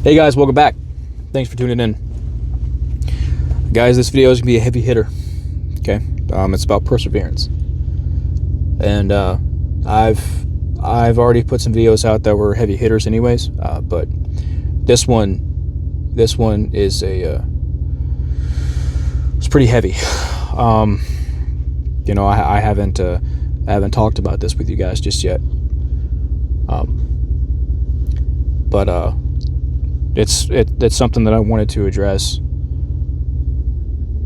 Hey guys, welcome back. Thanks for tuning in. Guys, this video is going to be a heavy hitter. Okay? It's about perseverance. And I've already put some videos out that were heavy hitters anyways, but this one is it's pretty heavy. I haven't talked about this with you guys just yet. But it's something that I wanted to address,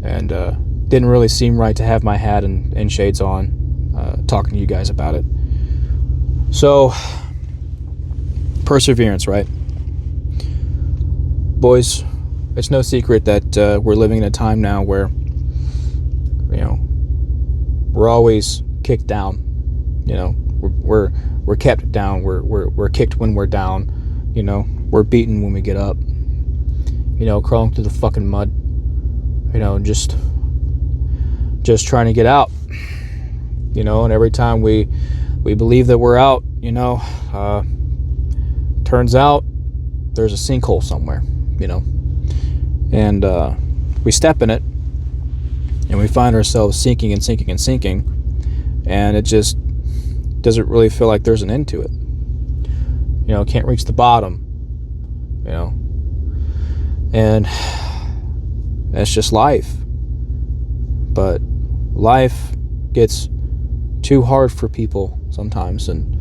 and didn't really seem right to have my hat and shades on, talking to you guys about it. So, perseverance, right? Boys, it's no secret that we're living in a time now where, we're always kicked down. We're kept down. We're kicked when we're down. We're beaten when we get up. Crawling through the fucking mud. Just trying to get out. And every time we believe that we're out, turns out there's a sinkhole somewhere, and we step in it, and we find ourselves sinking and sinking and sinking, and it just doesn't really feel like there's an end to it. Can't reach the bottom, and that's just life. But life gets too hard for people sometimes, and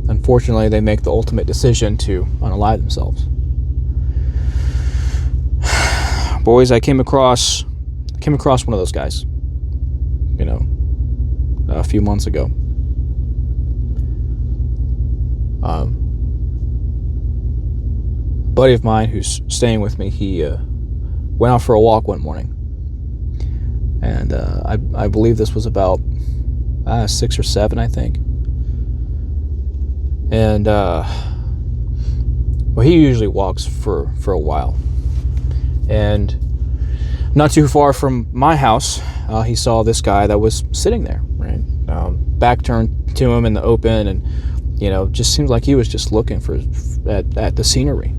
unfortunately they make the ultimate decision to unalive themselves. Boys, I came across one of those guys, a few months ago. A buddy of mine who's staying with me, he went out for a walk one morning, and I believe this was about 6 or 7, I think. And he usually walks for a while, and not too far from my house, he saw this guy that was sitting there, right, back turned to him in the open, and just seems like he was just looking at the scenery.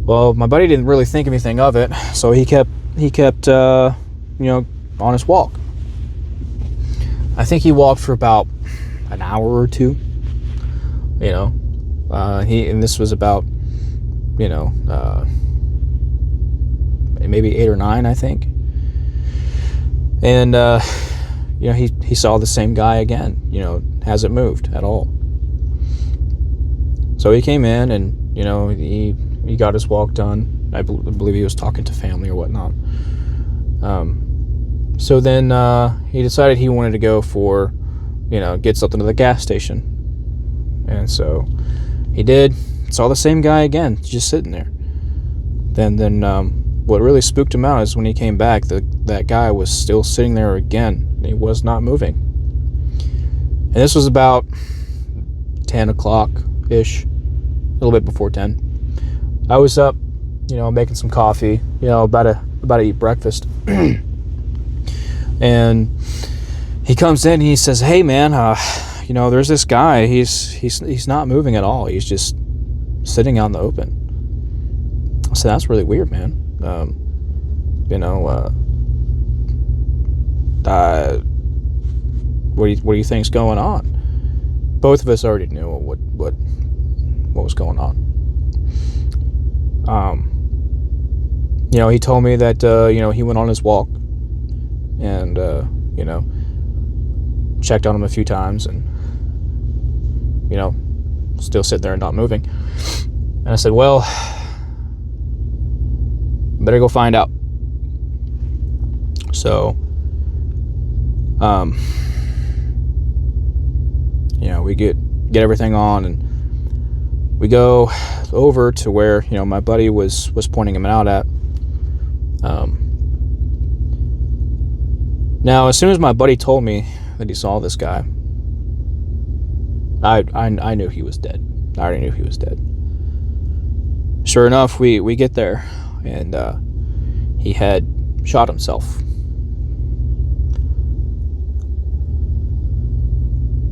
Well, my buddy didn't really think anything of it, so he kept on his walk. I think he walked for about an hour or two. And this was about maybe 8 or 9, I think. And he saw the same guy again. Hasn't moved at all. So he came in, and he got his walk done. I believe he was talking to family or whatnot. So then he decided he wanted to go for, get something at the gas station. And so he did. Saw the same guy again, just sitting there. Then what really spooked him out is when he came back, that guy was still sitting there again. He was not moving. And this was about 10 o'clock-ish, a little bit before 10. I was up, making some coffee, about to eat breakfast. And he comes in and he says, "Hey man, there's this guy. He's not moving at all. He's just sitting out in the open." I said, "That's really weird, man. What do you think's going on?" Both of us already knew what was going on. He told me that he went on his walk, and checked on him a few times, and still sitting there and not moving. And I said, "Well, better go find out." So we get everything on, and we go over to where my buddy was pointing him out at. Now, as soon as my buddy told me that he saw this guy, I knew he was dead. I already knew he was dead. Sure enough, we get there, and he had shot himself.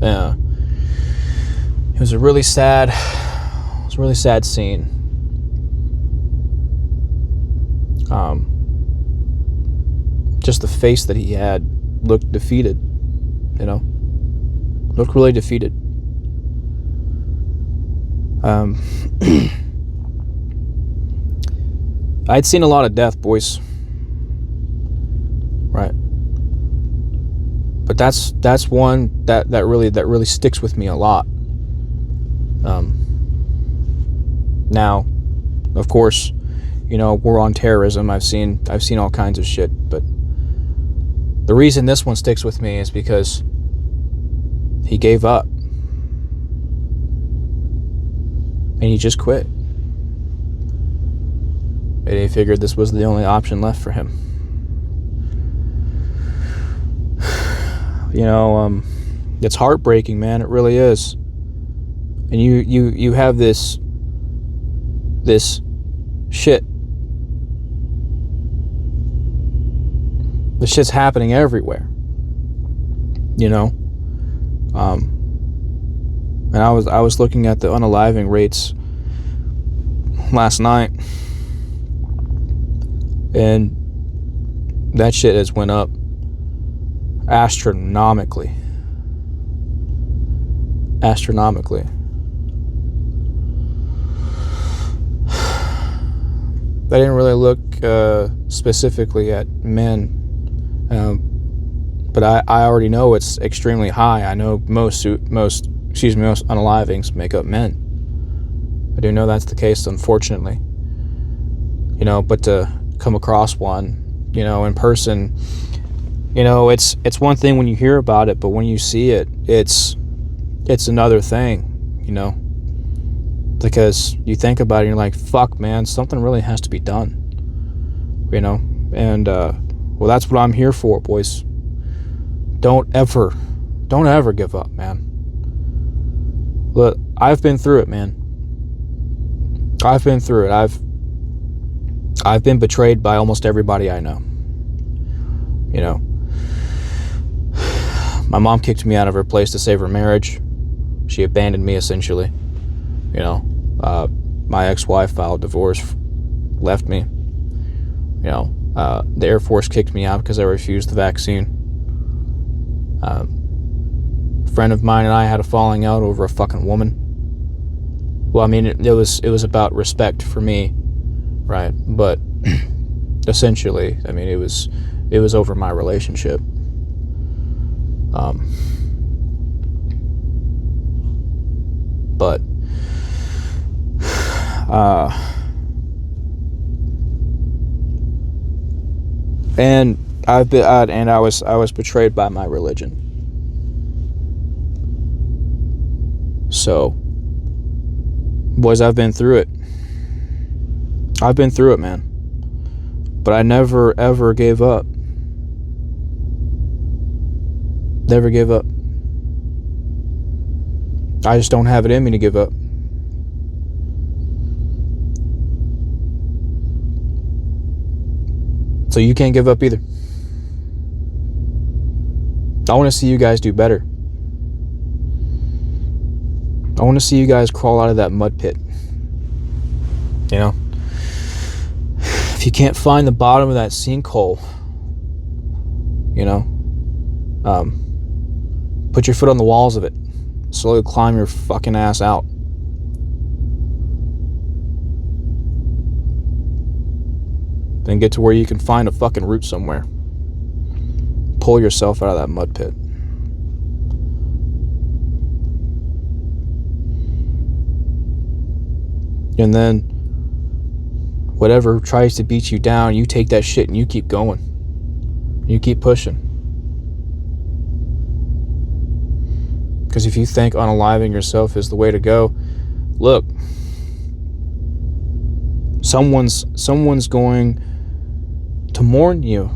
Yeah. It was a really sad It's a really sad scene. Just the face that he had looked defeated, you know, looked really defeated. I'd seen a lot of death, boys. Right. But that's one that really sticks with me a lot. Now, of course, you know, war on terrorism. I've seen all kinds of shit, but the reason this one sticks with me is because he gave up. And he just quit. And he figured this was the only option left for him. You know, it's heartbreaking, man. It really is. And you have this shit. This shit's happening everywhere. You know? And I was looking at the unaliving rates last night, and that shit has went up astronomically. I didn't really look specifically at men, but I already know it's extremely high. I know most unalivings make up men. I do know that's the case, unfortunately. You know, but to come across one, you know, in person, you know, it's one thing when you hear about it, but when you see it, it's another thing, you know, because you think about it and you're like, fuck, man, something really has to be done, you know. And well, that's what I'm here for, boys. Don't ever give up, man. Look, I've been through it, man. I've been through it. I've been betrayed by almost everybody I know. You know, my mom kicked me out of her place to save her marriage. She abandoned me, essentially. You know, my ex-wife filed divorce, left me. You know, the Air Force kicked me out because I refused the vaccine. A friend of mine and I had a falling out over a fucking woman. Well, I mean, it was about respect for me, right? But essentially, I mean, it was over my relationship. But and I was betrayed by my religion. So, boys, I've been through it. I've been through it, man. But I never, ever gave up. Never gave up. I just don't have it in me to give up. So you can't give up either. I want to see you guys do better. I want to see you guys crawl out of that mud pit. You know? If you can't find the bottom of that sinkhole, you know, put your foot on the walls of it. Slowly climb your fucking ass out. Then get to where you can find a fucking root somewhere. Pull yourself out of that mud pit. And then whatever tries to beat you down, you take that shit and you keep going. You keep pushing. Because if you think unaliving yourself is the way to go, look, someone's going to mourn you.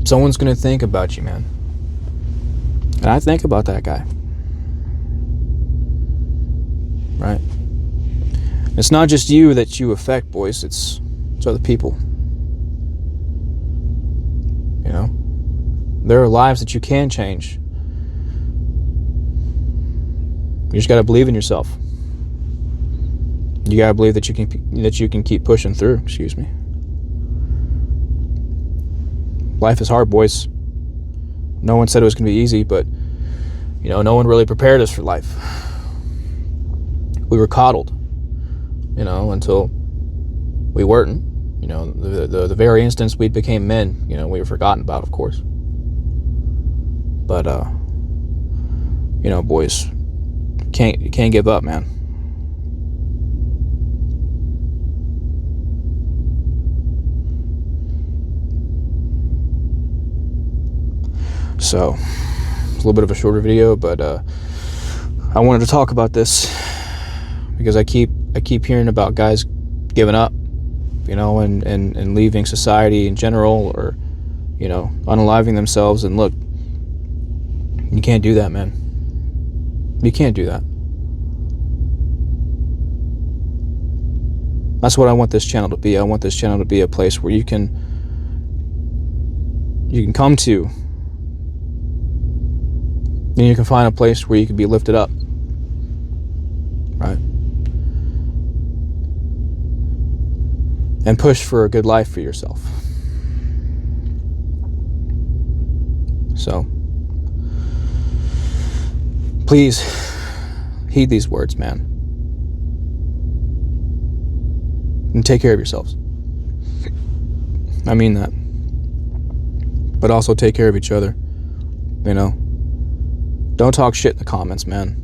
Someone's going to think about you, man. And I think about that guy. Right? It's not just you that you affect, boys. It's other people. You know? There are lives that you can change. You just got to believe in yourself. You got to believe that you can keep pushing through. Excuse me. Life is hard, boys. No one said it was going to be easy, but no one really prepared us for life. We were coddled, until we weren't. The very instance we became men, we were forgotten about, of course. But boys, you can't give up, man. So, it's a little bit of a shorter video, but I wanted to talk about this because I keep hearing about guys giving up, and leaving society in general, or unaliving themselves. And look, you can't do that, man. You can't do that. That's what I want this channel to be. I want this channel to be a place where you can come to, and you can find a place where you can be lifted up, right? And push for a good life for yourself. So, please heed these words, man. And take care of yourselves. I mean that. But also take care of each other. Don't talk shit in the comments, man.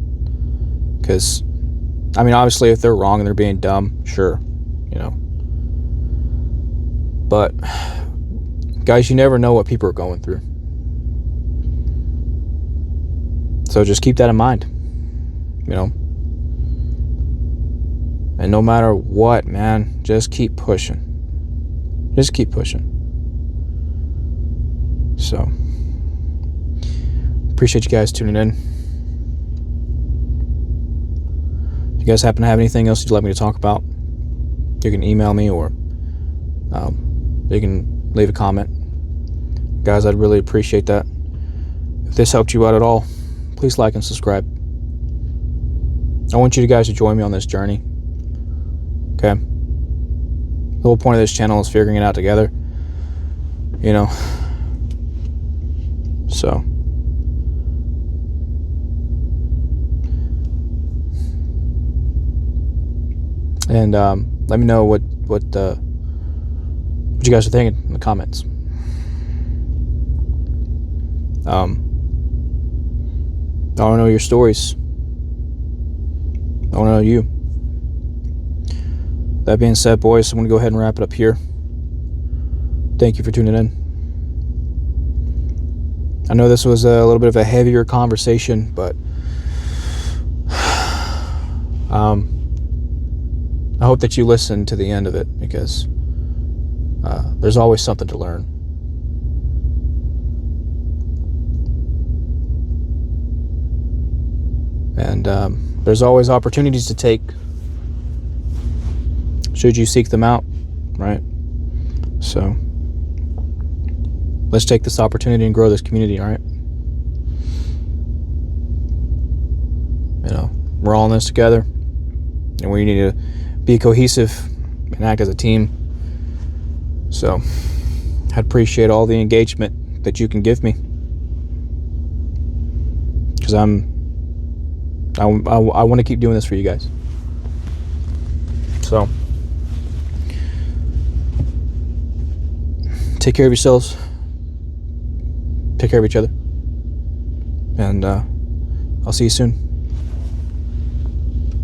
Because, obviously if they're wrong and they're being dumb, sure, But, guys, you never know what people are going through. So just keep that in mind, And no matter what, man, just keep pushing. Just keep pushing. So, appreciate you guys tuning in. If you guys happen to have anything else you'd like me to talk about, you can email me, or you can leave a comment. Guys, I'd really appreciate that. If this helped you out at all, please like and subscribe. I want you guys to join me on this journey. Okay? The whole point of this channel is figuring it out together. So. And let me know what you guys are thinking in the comments. I want to know your stories. I want to know you. That being said, boys, I'm going to go ahead and wrap it up here. Thank you for tuning in. I know this was a little bit of a heavier conversation, but I hope that you listen to the end of it, because there's always something to learn. And there's always opportunities to take, should you seek them out, right? So let's take this opportunity and grow this community, all right? We're all in this together, and we need to be cohesive and act as a team. So I'd appreciate all the engagement that you can give me, because I want to keep doing this for you guys. So take care of yourselves, take care of each other, and I'll see you soon.